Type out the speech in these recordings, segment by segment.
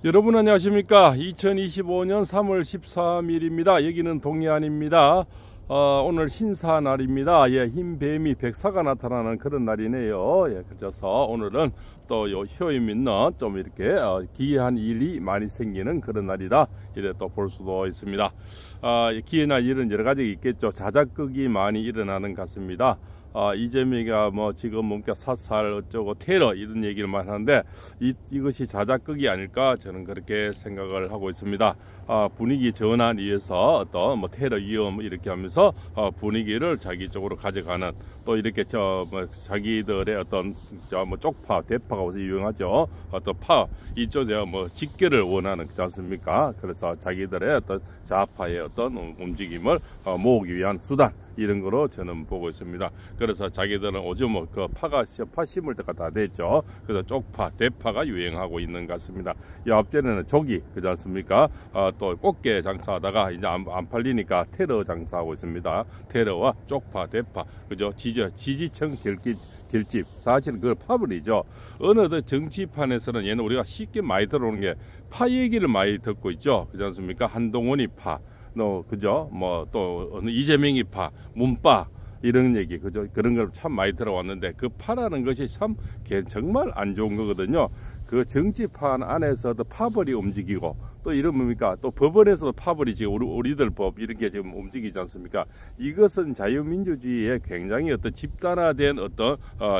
여러분 안녕하십니까. 2025년 3월 13일입니다. 여기는 동해안입니다. 오늘 신사날입니다. 예, 흰 뱀이 백사가 나타나는 그런 날이네요. 예, 그래서 오늘은 또 효임 있는 좀 이렇게 기이한 일이 많이 생기는 그런 날이다, 이래 또 볼 수도 있습니다. 기이한 일은 여러 가지 있겠죠. 자작극이 많이 일어나는 것 같습니다. 이재명이가 뭐 지금 뭔가 사살 어쩌고 테러 이런 얘기를 많이 하는데 이것이 자작극이 아닐까, 저는 그렇게 생각을 하고 있습니다. 분위기 전환 위해서 어떤 뭐 테러 위험 이렇게 하면서 분위기를 자기 쪽으로 가져가는, 또 이렇게 자기들의 어떤 뭐 쪽파 대파가 어서 유용하죠. 어떤 파 이쪽에 뭐 직결을 원하는, 그렇지 않습니까? 그래서 자기들의 어떤 좌파의 어떤 움직임을 모으기 위한 수단, 이런 거로 저는 보고 있습니다. 그래서 자기들은 오죽 뭐 그 파 심을 때가 다 됐죠. 그래서 쪽파, 대파가 유행하고 있는 것 같습니다. 옆전에는 조기, 그렇지 않습니까? 또 꽃게 장사하다가 이제 안 팔리니까 테러 장사하고 있습니다. 테러와 쪽파, 대파, 그죠? 지지층 결집, 사실은 그걸 파벌이죠. 어느 정치판에서는 얘는 우리가 쉽게 많이 들어오는 게 파 얘기를 많이 듣고 있죠. 그렇지 않습니까? 한동훈이 파, 그죠? 뭐 또 어느 이재명이 파, 문파 이런 얘기, 그죠? 그런 걸 참 많이 들어왔는데 그 파라는 것이 참 정말 안 좋은 거거든요. 그 정치판 안에서도 파벌이 움직이고, 또 이런 뭡니까? 또 법원에서도 파벌이 지금 우리들 법 이렇게 지금 움직이지 않습니까? 이것은 자유민주주의에 굉장히 어떤 집단화된 어떤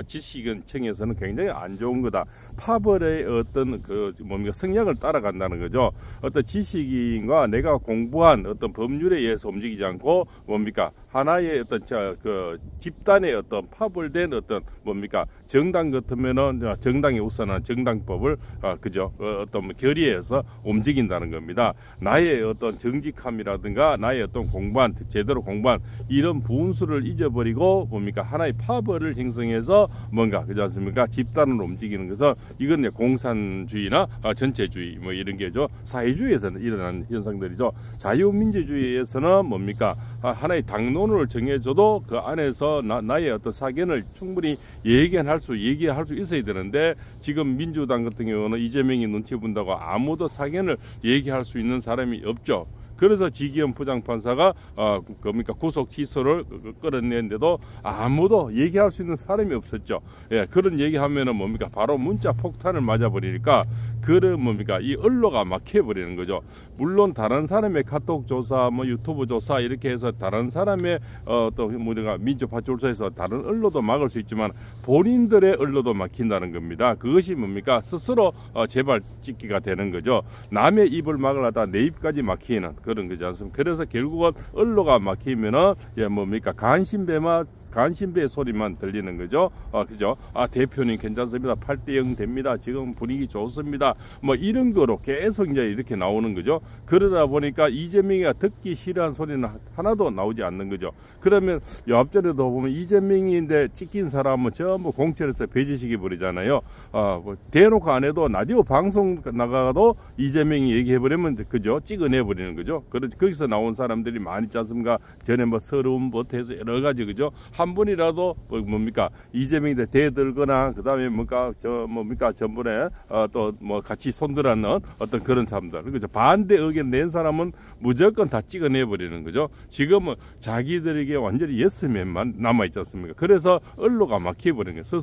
지식층에서는 굉장히 안 좋은 거다. 파벌의 어떤 그 뭡니까? 성향을 따라간다는 거죠. 어떤 지식인과 내가 공부한 어떤 법률에 의해서 움직이지 않고 뭡니까? 하나의 어떤 그 집단의 어떤 파벌된 어떤 뭡니까? 정당 같으면은 정당이 우선한 정당법을 그죠? 어떤 결의해서 움직인다는 겁니다. 나의 어떤 정직함이라든가 나의 어떤 공부한, 제대로 공부한 이런 분수를 잊어버리고 뭡니까? 하나의 파벌을 형성해서 뭔가, 그렇지 않습니까? 집단으로 움직이는 것은 이건 공산주의나 전체주의 뭐 이런 게죠. 사회주의에서는 일어나는 현상들이죠. 자유민주주의에서는 뭡니까? 하나의 당론을 정해줘도 그 안에서 나의 어떤 사견을 충분히 얘기할 수 있어야 되는데, 지금 민주당 같은 경우는 이재명이 눈치 본다고 아무도 사견을 얘기할 수 있는 사람이 없죠. 그래서 지기현 부장판사가 뭡니까? 구속 취소를 끌어냈는데도 아무도 얘기할 수 있는 사람이 없었죠. 예, 그런 얘기하면은 뭡니까? 바로 문자 폭탄을 맞아버리니까 그런 뭡니까? 이 언로가 막혀버리는 거죠. 물론 다른 사람의 카톡 조사, 뭐 유튜브 조사 이렇게 해서 다른 사람의 또 우리가 민주파 조사에서 다른 언로도 막을 수 있지만 본인들의 언로도 막힌다는 겁니다. 그것이 뭡니까? 스스로 재발 찍기가 되는 거죠. 남의 입을 막으려다 내 입까지 막히는 그런 거지 않습니까? 그래서 결국은 언로가 막히면은 뭡니까? 간신배의 소리만 들리는 거죠. 그죠? 대표님 괜찮습니다. 8대0 됩니다. 지금 분위기 좋습니다. 뭐 이런 거로 계속 이제 이렇게 나오는 거죠. 그러다 보니까 이재명이가 듣기 싫어하는 소리는 하나도 나오지 않는 거죠. 그러면 옆전에도 보면 이재명인데 찍힌 사람은 전부 공천에서 배제시켜 버리잖아요. 뭐 대놓고 안 해도 라디오 방송 나가도 이재명이 얘기해버리면 그죠? 찍어내 버리는 거죠. 거기서 나온 사람들이 많이 있지 않습니까? 전에 뭐 서러움부터 여러 가지, 그죠? 한 분이라도 뭡니까? 이재명한테 대들거나 그다음에 뭡니까? 전번에 또 뭐 같이 손들었는 어떤 그런 사람들, 그죠? 반대 의견 낸 사람은 무조건 다 찍어내 버리는 거죠. 지금은 자기들에게 완전히 예스맨만 남아 있지 않습니까? 그래서 언로가 막혀 버리는 거예요.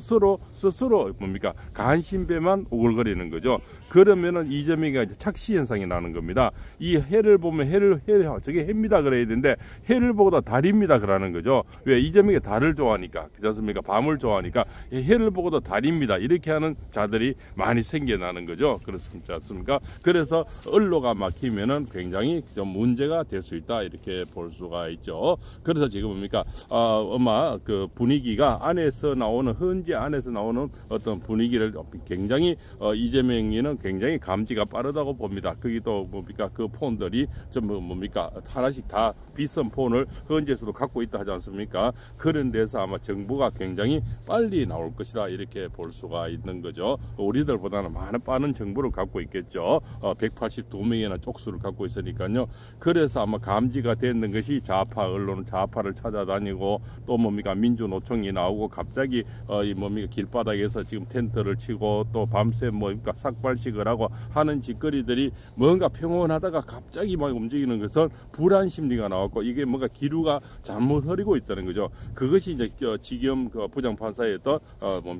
스스로 뭡니까? 간신배만 오글거리는 거죠. 그러면은 이재명이 이제 착시 현상이 나는 겁니다. 이 해를 보면 해를 저게 해입니다 그래야 되는데 해를 보고도 달입니다 그러는 거죠. 왜? 이재명이 달을 좋아하니까, 그렇지 않습니까? 밤을 좋아하니까 해를 보고도 달입니다 이렇게 하는 자들이 많이 생겨나는 거죠. 그렇지 않습니까? 그래서 언로가 막히면은 굉장히 좀 문제가 될 수 있다, 이렇게 볼 수가 있죠. 그래서 지금 뭡니까? 아마 그 분위기가 안에서 나오는, 헌재 안에서 나오는 어떤 분위기를 굉장히 이재명이는 굉장히 감지가 빠르다고 봅니다. 거기 또 뭡니까? 그 폰들이 전부 뭡니까? 하나씩 다 비싼 폰을 헌재에서도 갖고 있다 하지 않습니까? 그런 데서 아마 정보가 굉장히 빨리 나올 것이다, 이렇게 볼 수가 있는 거죠. 우리들보다는 많은 빠른 정보를 갖고 있겠죠. 182명이나 쪽수를 갖고 있으니까요. 그래서 아마 감지가 되는 것이 좌파 언론은 좌파를 찾아다니고, 또 뭡니까? 민주노총이 나오고 갑자기 이 뭡니까? 길바닥에서 지금 텐트를 치고 또 밤새 뭡니까? 삭발 회식을 하고 하는 짓거리들이 뭔가 평온하다가 갑자기 막 움직이는 것은 불안 심리가 나왔고 이게 뭔가 기류가 잘못 흐르고 있다는 거죠. 그것이 이제 지금 그 부장판사의 어떤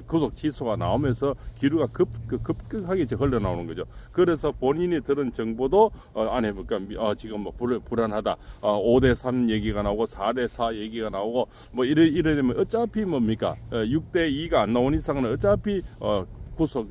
구속 취소가 나오면서 기류가 급격하게 흘러나오는 거죠. 그래서 본인이 들은 정보도 안에 그러니까 지금 뭐 불안하다. 5대3 얘기가 나오고 4대4 얘기가 나오고 뭐 이러면 어차피 뭡니까 6대2가 안 나온 이상은 어차피 구속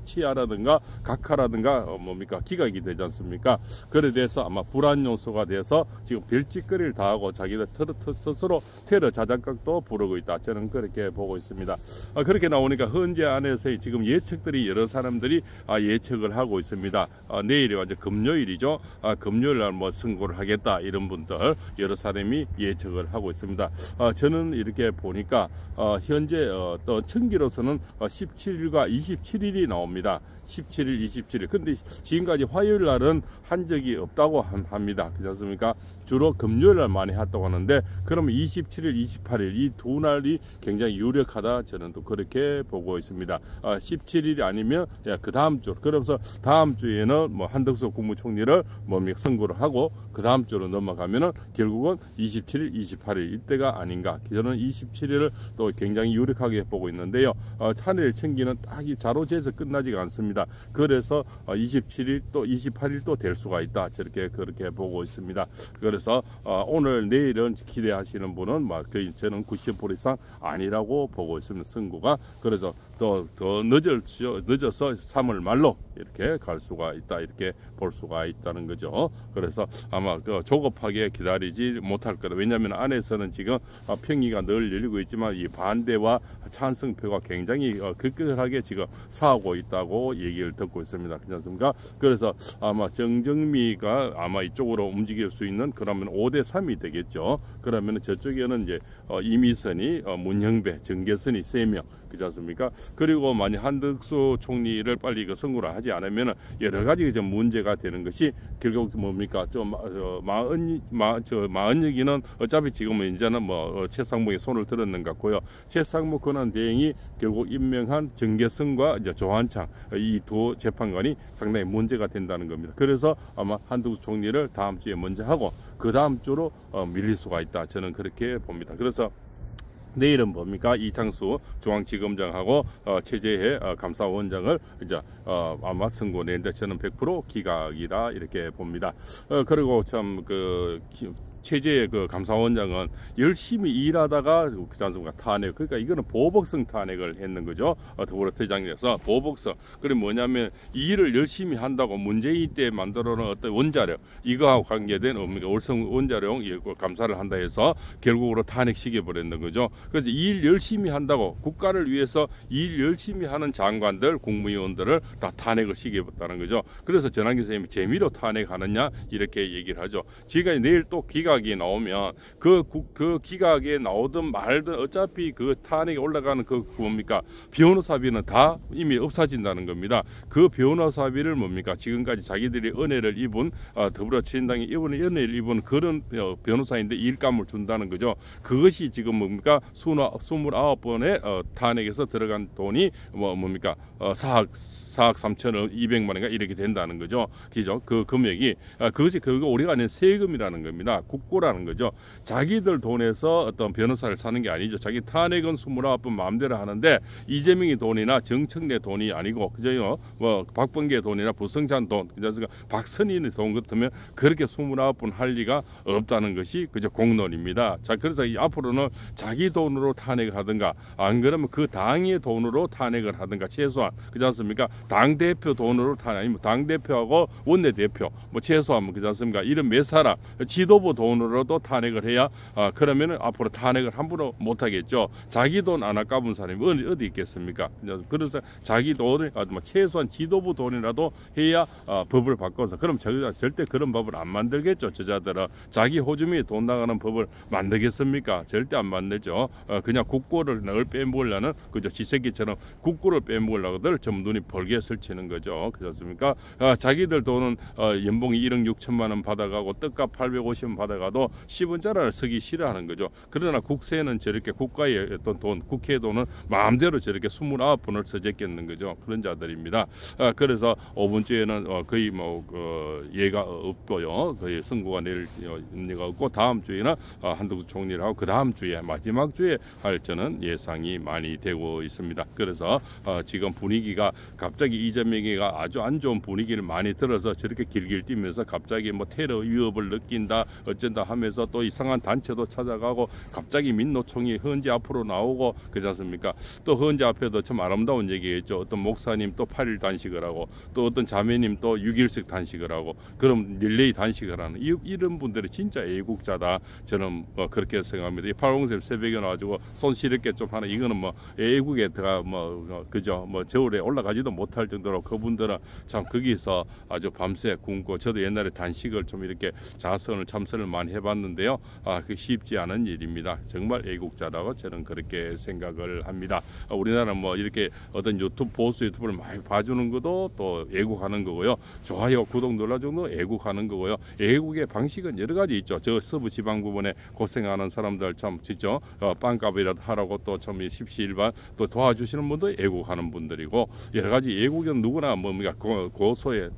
치아라든가 각하라든가 뭡니까 기각이 되지 않습니까? 그래 돼서 아마 불안 요소가 돼서 지금 별짓거리를 다 하고 자기들 스스로 테러 자작극도 부르고 있다. 저는 그렇게 보고 있습니다. 그렇게 나오니까 헌재 안에서의 지금 예측들이 여러 사람들이 예측을 하고 있습니다. 내일이 완전 금요일이죠. 금요일 날 뭐 선고를 하겠다 이런 분들 여러 사람이 예측을 하고 있습니다. 저는 이렇게 보니까 현재 또 청기로서는 17일과 27일이 나옵니다. 17일, 27일. 근데 지금까지 화요일 날은 한 적이 없다고 합니다. 그렇지 않습니까? 주로 금요일 날 많이 했다고 하는데 그러면 27일, 28일 이 두 날이 굉장히 유력하다. 저는 또 그렇게 보고 있습니다. 17일이 아니면 그 다음 주. 그러면서 다음 주에는 뭐 한덕수 국무총리를 선고를 하고 그 다음 주로 넘어가면은 결국은 27일, 28일 이때가 아닌가. 저는 27일을 또 굉장히 유력하게 보고 있는데요. 찬일 청기는 딱 이 자로재에서 끝나지가 않습니다. 그래서 27일 또 28일 또 될 수가 있다. 그렇게 보고 있습니다. 그래서 오늘 내일은 기대하시는 분은 저는 90% 이상 아니라고 보고 있습니다. 선고가. 그래서 더 늦어서 3월 말로 이렇게 갈 수가 있다. 이렇게 볼 수가 있다는 거죠. 그래서 아마 조급하게 기다리지 못할 거다. 왜냐하면 안에서는 지금 평의가 늘 열리고 있지만 이 반대와 찬성표가 굉장히 급격하게 지금 사오고 있다고 얘기를 듣고 있습니다. 그렇지 않습니까? 그래서 아마 정정미가 아마 이쪽으로 움직일 수 있는 그러면 5대3이 되겠죠. 그러면 저쪽에는 이제 이미선이 문형배, 정계선이 3명. 그렇지 않습니까? 그리고 만약 한덕수 총리를 빨리 선고를 하지 않으면 여러 가지 좀 문제가 되는 것이 결국 뭡니까? 마은혁이는 어차피 지금은 이제는 최상목의 손을 들었는 것 같고요. 최상목 권한대행이 결국 임명한 정계선과 이제 조한창 이 두 재판관이 상당히 문제가 된다는 겁니다. 그래서 아마 한덕수 총리를 다음 주에 먼저 하고 그 다음 주로 밀릴 수가 있다. 저는 그렇게 봅니다. 그래서 내일은 뭡니까? 이창수 중앙지검장하고 최재해 감사원장을 이제 아마 선고 내는데 저는 100% 기각이다 이렇게 봅니다. 그리고 참 최재의 감사원장은 열심히 일하다가 그렇지 않습니까? 탄핵. 그러니까 이거는 보복성 탄핵을 했는 거죠. 더불어대장에서 보복성. 그게 뭐냐면 이 일을 열심히 한다고 문재인 때 만들어놓은 어떤 원자료 이거하고 관계된 월성 원자료용 감사를 한다 해서 결국으로 탄핵시켜 버렸는 거죠. 그래서 이 일 열심히 한다고 국가를 위해서 일 열심히 하는 장관들, 국무위원들을 다 탄핵을 시켜버렸다는 거죠. 그래서 전한기 선생님이 재미로 탄핵하느냐 이렇게 얘기를 하죠. 지금까지 내일 또 기각이 나오면 그 기각에 나오든 말든 어차피 그 탄핵에 올라가는 뭡니까 변호사비는 다 이미 없어진다는 겁니다. 그 변호사비를 뭡니까 지금까지 자기들이 은혜를 입은 더불어친당이 은혜를 입은 그런 변호사인데 일감을 준다는 거죠. 그것이 지금 뭡니까 29번의 탄핵에서 들어간 돈이 뭡니까 4억 3천억 200만 원인가 이렇게 된다는 거죠. 그죠? 그 금액이 그것이 우리가 아닌 세금이라는 겁니다. 국고라는 거죠. 자기들 돈에서 어떤 변호사를 사는 게 아니죠. 자기 탄핵은 29번 마음대로 하는데 이재명의 돈이나 정청래 돈이 아니고 그죠? 박범계 돈이나 부성찬 돈, 그래서 박선인의 돈 같으면 그렇게 29번 할 리가 없다는 것이 그저 공론입니다. 자, 그래서 앞으로는 자기 돈으로 탄핵을 하든가 안 그러면 그 당의 돈으로 탄핵을 하든가 최소한 그렇지 않습니까? 당 대표 돈으로 탄핵 아니면 당 대표하고 원내 대표 최소한 그렇지 않습니까? 이런 몇 사람 지도부 돈으로도 탄핵을 해야 그러면은 앞으로 탄핵을 함부로 못 하겠죠. 자기 돈 안 아까운 사람이 어디 있겠습니까? 그래서 자기 돈을 최소한 지도부 돈이라도 해야 법을 바꿔서 그럼 절대 그런 법을 안 만들겠죠. 저자들은 자기 호주머니에 돈 나가는 법을 만들겠습니까? 절대 안 만들죠. 그냥 국고를 늘 빼먹으려는 그저 지새끼처럼 국고를 빼먹으려고들 좀 눈이 벌게 설치는 거죠. 그렇습니까? 자기들 돈은 연봉이 1억 6천만 원 받아가고 떡값 850원 받아 하다가도 10원짜리를 쓰기 싫어하는 거죠. 그러나 국세는 저렇게 국가의 어떤 돈, 국회의 돈은 마음대로 저렇게 29번을 써줬겠는 거죠. 그런 자들입니다. 그래서 5번주에는 거의 예가 없고요. 거의 선고가 내릴 의미가 없고, 다음 주에는 한덕수 총리를 하고 그 다음 주에 마지막 주에 할 저는 예상이 많이 되고 있습니다. 그래서 지금 분위기가 갑자기 이재명이가 아주 안 좋은 분위기를 많이 들어서 저렇게 길길 뛰면서 갑자기 테러 위협을 느낀다 어쩐다 하면서 또 이상한 단체도 찾아가고, 갑자기 민노총이 헌재 앞으로 나오고 그렇지 않습니까? 또 헌재 앞에도 참 아름다운 얘기했죠. 어떤 목사님 또 8일 단식을 하고, 또 어떤 자매님 또 6일씩 단식을 하고, 그럼 릴레이 단식을 하는 이런 분들이 진짜 애국자다, 저는 그렇게 생각합니다. 이 팔공셉 새벽에 나와가지고 손 시렵게 좀 하는, 이거는 애국에 들어가 그죠, 저울에 올라가지도 못할 정도로 그분들은 참 거기서 아주 밤새 굶고, 저도 옛날에 단식을 좀 이렇게 자선을 참선을 많이 해봤는데요. 그 쉽지 않은 일입니다. 정말 애국자라고 저는 그렇게 생각을 합니다. 우리나라는 이렇게 어떤 보수 유튜브를 많이 봐주는 것도 또 애국하는 거고요. 좋아요, 구독 눌러주는 것도 애국하는 거고요. 애국의 방식은 여러 가지 있죠. 저 서부 지방 부분에 고생하는 사람들 참 진짜 빵값이라도 하라고 또 참 십시일반 또 도와주시는 분도 애국하는 분들이고, 여러 가지 애국은 누구나 고소의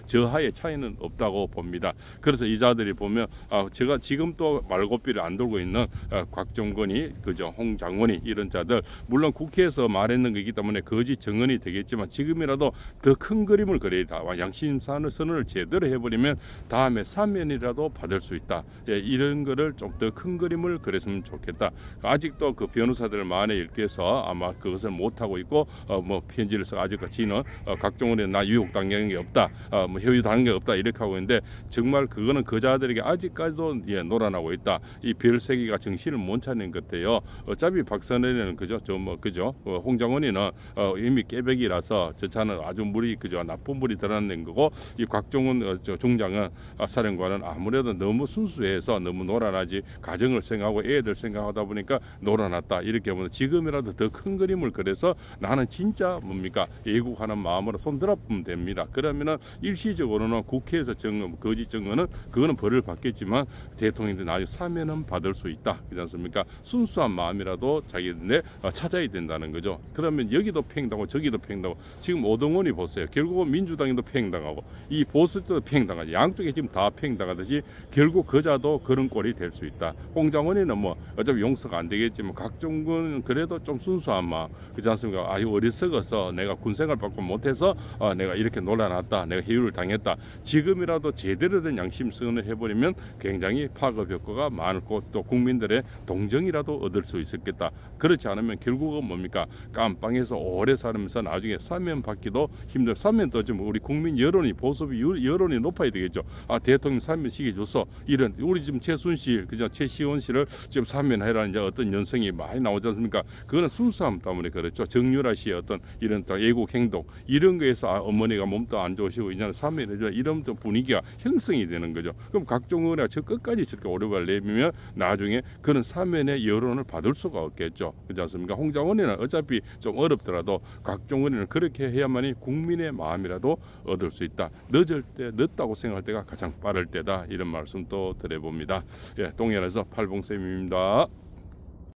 저하의 차이는 없다고 봅니다. 그래서 이 자들이 보면 제가 지금 또 말고삐를 안 돌고 있는 곽종건이 그죠, 홍장원이 이런 자들, 물론 국회에서 말했는 거기 때문에 거짓 증언이 되겠지만 지금이라도 더 큰 그림을 그려야, 양심선언을 제대로 해버리면 다음에 사면이라도 받을 수 있다. 이런 거를 좀 더 큰 그림을 그렸으면 좋겠다. 아직도 그 변호사들 만에 일께서 아마 그것을 못하고 있고, 편지를 써 아직까지는 각종원에 나 유혹당한 게 없다, 회유당한 게 없다 이렇게 하고 있는데, 정말 그거는 그 자들에게 아직까지도 놀아나고 있다. 이 별세기가 정신을 못 차리는 것 같아요. 어차피 박선혜는 그죠, 그죠, 홍장원이는 이미 깨백이라서 저 차는 아주 물이 그죠, 나쁜 물이 드러낸 거고, 이 곽종원 중장은 사령관은 아무래도 너무 순수해서 너무 놀아나지, 가정을 생각하고 애들 생각하다 보니까 놀아났다, 이렇게 보면 지금이라도 더 큰 그림을 그려서 나는 진짜 애국하는 마음으로 손들어보면 됩니다. 그러면은 일시적으로는 국회에서 거짓 증언은 그거는 벌을 받겠지만 대통령이 나중에 사면은 받을 수 있다, 그렇지 않습니까? 순수한 마음이라도 자기네 찾아야 된다는 거죠. 그러면 여기도 팽당하고 저기도 팽당하고, 지금 오동원이 보세요. 결국은 민주당도 팽당하고 이 보수도 팽당하지, 양쪽에 지금 다 팽당하듯이 결국 그자도 그런 꼴이 될 수 있다. 홍장원이는 어차피 용서가 안 되겠지만, 각종군은 그래도 좀 순수한 마음, 그렇지 않습니까? 어리석어서 내가 군생활 받고 못해서 내가 이렇게 놀아났다, 내가 해유를 당했다. 지금이라도 제대로 된 양심선언을 해버리면 굉장히 파급 효과가 많고, 또 국민들의 동정이라도 얻을 수 있었겠다. 그렇지 않으면 결국은 깜빵에서 오래 살면서 나중에 사면 받기도 힘들. 사면 또 좀 우리 국민 여론이, 보수 여론이 높아야 되겠죠. 대통령 사면 시켜줬어, 이런 우리 지금 최순실 그죠, 최시원 씨를 지금 사면해라는 이제 어떤 연성이 많이 나오지 않습니까? 그거는 순수함 때문에 그렇죠. 정유라 씨의 어떤 이런 애국 행동, 이런 거에서 어머니가 몸도 안 좋으시고 이제 사면해줘, 이런 분위기가 형성이 되는 거죠. 그럼 각종원이가 저 끝까지 저렇게 오래갈 내면 나중에 그런 사면의 여론을 받을 수가 없겠죠, 그렇지 않습니까? 홍장원이는 어차피 좀 어렵더라도 각종원이는 그렇게 해야만이 국민의 마음이라도 얻을 수 있다. 늦다고 생각할 때가 가장 빠를 때다, 이런 말씀 또 드려봅니다. 동해안에서 팔봉쌤입니다.